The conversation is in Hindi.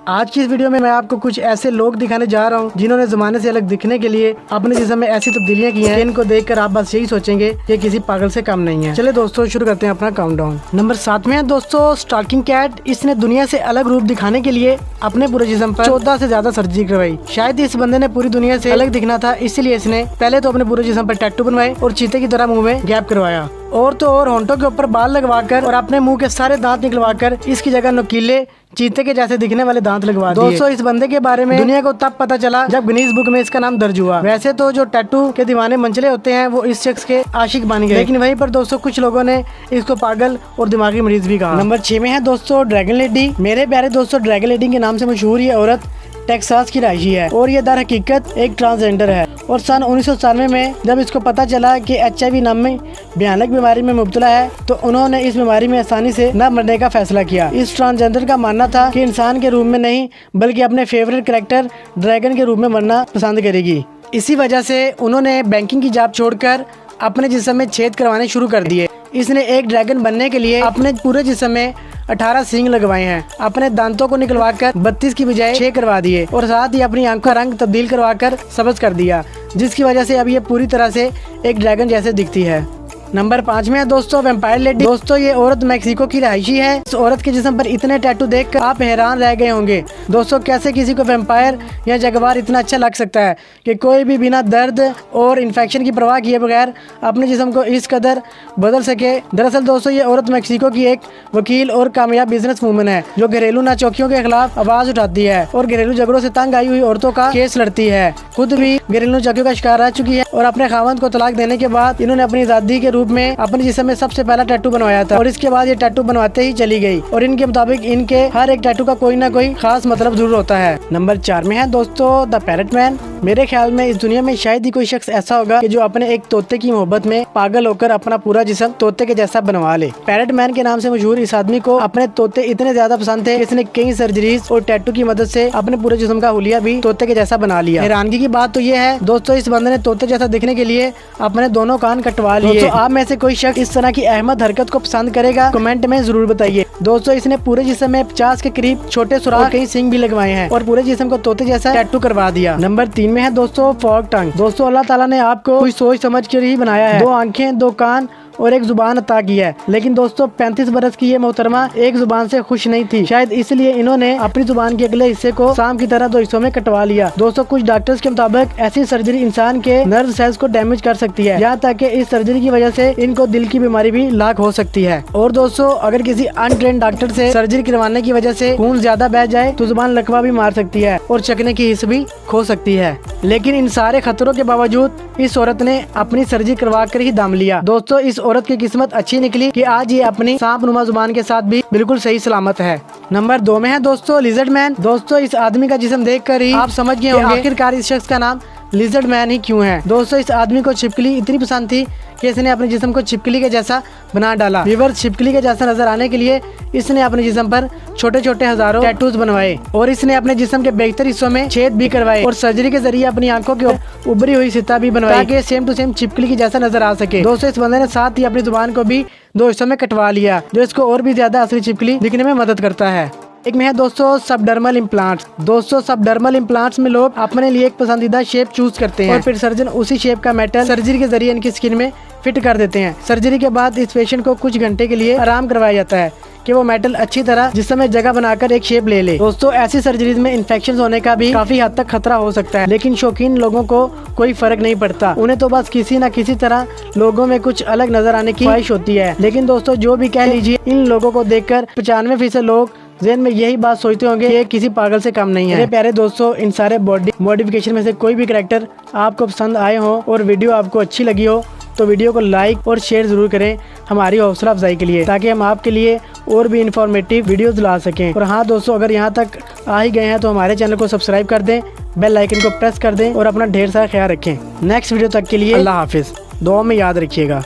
आज की इस वीडियो में मैं आपको कुछ ऐसे लोग दिखाने जा रहा हूँ जिन्होंने जमाने से अलग दिखने के लिए अपने जिस्म में ऐसी तब्दीलियां की हैं, इनको देखकर आप बस यही सोचेंगे ये किसी पागल से कम नहीं है। चले दोस्तों शुरू करते हैं अपना काउंटडाउन। नंबर 7 में है दोस्तों स्टॉकिंग कैट। इसने दुनिया से अलग रूप दिखाने के लिए अपने पूरे जिस्म पर 14 से ज्यादा सर्जरी करवाई। शायद इस बंदे ने पूरी दुनिया से अलग दिखना था, इसलिए इसने पहले तो अपने पूरे जिस्म पर टैटू बनवाए और चीते की तरह मुंह में गैप करवाया और तो और होंठों के ऊपर बाल लगवाकर और अपने मुंह के सारे दांत निकलवाकर इसकी जगह नुकीले चीते के जैसे दिखने वाले दांत लगवा दिए। दोस्तों इस बंदे के बारे में दुनिया को तब पता चला जब गिनीज बुक में इसका नाम दर्ज हुआ। वैसे तो जो टैटू के दीवाने मंचले होते हैं वो इस शख्स के आशिक बन गए, लेकिन वहीं पर दोस्तों कुछ लोगों ने इसको पागल और दिमागी मरीज भी कहा। नंबर 6 में है दोस्तों ड्रैगन लेडी। मेरे प्यारे दोस्तों ड्रैगन लेडी के नाम से मशहूर ये औरत टेक्सास की रहायशी है और ये दर हकीकत एक ट्रांसजेंडर है। और सन 1997 में जब इसको पता चला कि HIV नामी भयानक बीमारी में मुब्तला है तो उन्होंने इस बीमारी में आसानी से न मरने का फैसला किया। इस ट्रांसजेंडर का मानना था कि इंसान के रूप में नहीं बल्कि अपने फेवरेट कैरेक्टर ड्रैगन के रूप में मरना पसंद करेगी। इसी वजह से उन्होंने बैंकिंग की जॉब छोड़कर अपने जिस्म में छेद करवाने शुरू कर दिए। इसने एक ड्रैगन बनने के लिए अपने पूरे जिस्म में 18 सींग लगवाए हैं, अपने दांतों को निकलवाकर 32 की बजाय 6 करवा दिए और साथ ही अपनी आंखों का रंग तब्दील करवाकर सब्ज कर दिया, जिसकी वजह से अब ये पूरी तरह से एक ड्रैगन जैसे दिखती है। नंबर 5 में है दोस्तों वैम्पायर लेडी। दोस्तों ये औरत मैक्सिको की रहायशी है। इस औरत के जिस्म पर इतने टैटू देखकर आप हैरान रह गए होंगे। दोस्तों कैसे किसी को वैम्पायर या जगवार इतना अच्छा लग सकता है कि कोई भी बिना दर्द और इन्फेक्शन की परवाह किए बगैर अपने जिस्म को इस कदर बदल सके। दरअसल दोस्तों ये औरत मैक्सिको की एक वकील और कामयाब बिजनेस वूमन है जो घरेलू नाचौकियों के खिलाफ आवाज उठाती है और घरेलू झगड़ों से तंग आई हुई औरतों का केस लड़ती है। खुद भी घरेलू नाचौकियों का शिकार रह चुकी है और अपने खावंद को तलाक देने के बाद इन्होंने अपनी आजादी के रूप में अपने जिस्म में सबसे पहला टैटू बनवाया था और इसके बाद ये टैटू बनवाते ही चली गई। और इनके मुताबिक इनके हर एक टैटू का कोई ना कोई खास मतलब जरूर होता है। नंबर 4 में है दोस्तों द पैरट मैन। मेरे ख्याल में इस दुनिया में शायद ही कोई शख्स ऐसा होगा कि जो अपने एक तोते की मोहब्बत में पागल होकर अपना पूरा जिस्म तोते के जैसा बनवा ले। पैरट मैन के नाम से मशहूर इस आदमी को अपने तोते इतने ज्यादा पसंद थे कि इसने कई सर्जरीज और टैटू की मदद से अपने पूरे जिस्म का हुलिया भी तोते के जैसा बना लिया। हैरानगी की बात तो ये है दोस्तों इस बंदे ने तोते जैसा दिखने के लिए अपने दोनों कान कटवा लिए। दोस्तों आप में से कोई शख्स इस तरह की अहमद हरकत को पसंद करेगा? कमेंट में जरूर बताइए। दोस्तों इसने पूरे जिस्म में 50 के करीब छोटे सुराख कई सींग भी लगवाए हैं और पूरे जिस्म को तोते जैसा टैटू करवा दिया। नंबर 3 में है दोस्तों फॉग टंग। दोस्तों अल्लाह ताला ने आपको कुछ सोच समझ कर ही बनाया है। 2 आंखें 2 कान और एक जुबान अता की है, लेकिन दोस्तों 35 बरस की ये मोहतरमा एक जुबान से खुश नहीं थी। शायद इसलिए इन्होंने अपनी जुबान के अगले हिस्से को शाम की तरह 2 हिस्सों में कटवा लिया। दोस्तों कुछ डॉक्टर्स के मुताबिक ऐसी सर्जरी इंसान के नर्व सेल्स को डैमेज कर सकती है, यहाँ तक कि इस सर्जरी की वजह से इनको दिल की बीमारी भी लाक हो सकती है। और दोस्तों अगर किसी अनट्रेंड डॉक्टर से सर्जरी करवाने की वजह से खून ज्यादा बह जाए तो जुबान लकवा भी मार सकती है और चखने की हिस्स भी खो सकती है। लेकिन इन सारे खतरों के बावजूद इस औरत ने अपनी सर्जरी करवा कर ही दम लिया। दोस्तों इस औरत की किस्मत अच्छी निकली कि आज ये अपनी सांप नुमा जुबान के साथ भी बिल्कुल सही सलामत है। नंबर 2 में है दोस्तों लिजर्ड मैन। दोस्तों इस आदमी का जिस्म देखकर ही आप समझ गए होंगे आखिरकार इस शख्स का नाम लिजर्ड मैन ही क्यों है। दोस्तों इस आदमी को छिपकली इतनी पसंद थी कि इसने अपने जिस्म को छिपकली के जैसा बना डाला। व्यूअर्स छिपकली के जैसा नजर आने के लिए इसने अपने जिस्म पर छोटे छोटे हजारों टैटूज बनवाए और इसने अपने जिस्म के बेहतर हिस्सों में छेद भी करवाए और सर्जरी के जरिए अपनी आंखों की उभरी हुई सिता भी बनवाई ताकि सेम टू सेम छिपकली की जैसा नजर आ सके। दोस्तों इस बंदे ने साथ ही अपनी जुबान को भी 2 हिस्सों में कटवा लिया जो इसको और भी ज्यादा असली छिपकली दिखने में मदद करता है। एक में है दोस्तों सबडर्मल इम्प्लांट्स। दोस्तों सबडर्मल इम्प्लांट्स में लोग अपने लिए एक पसंदीदा शेप चूज करते हैं और फिर सर्जन उसी शेप का मेटल सर्जरी के जरिए इनकी स्किन में फिट कर देते हैं। सर्जरी के बाद इस पेशेंट को कुछ घंटे के लिए आराम करवाया जाता है कि वो मेटल अच्छी तरह जिस्म में जगह बनाकर एक शेप ले ले। दोस्तों ऐसी सर्जरीज में इन्फेक्शन होने का भी काफी हद तक खतरा हो सकता है, लेकिन शौकीन लोगों को कोई फर्क नहीं पड़ता। उन्हें तो बस किसी न किसी तरह लोगों में कुछ अलग नजर आने की ख्वाहिश होती है। लेकिन दोस्तों जो भी कह लीजिए इन लोगों को देखकर 95% लोग ज़हन में यही बात सोचते होंगे कि किसी पागल से कम नहीं है। मेरे प्यारे दोस्तों इन सारे बॉडी मॉडिफिकेशन में से कोई भी कैरेक्टर आपको पसंद आए हो और वीडियो आपको अच्छी लगी हो तो वीडियो को लाइक और शेयर जरूर करें हमारी हौसला अफजाई के लिए, ताकि हम आपके लिए और भी इंफॉर्मेटिव वीडियोस ला सकें। और हाँ दोस्तों अगर यहाँ तक आ ही गए हैं तो हमारे चैनल को सब्सक्राइब कर दें, बेल आइकन को प्रेस कर दें और अपना ढेर सारा ख्याल रखें। नेक्स्ट वीडियो तक के लिए अल्लाह हाफिज़। दुआ में याद रखिएगा।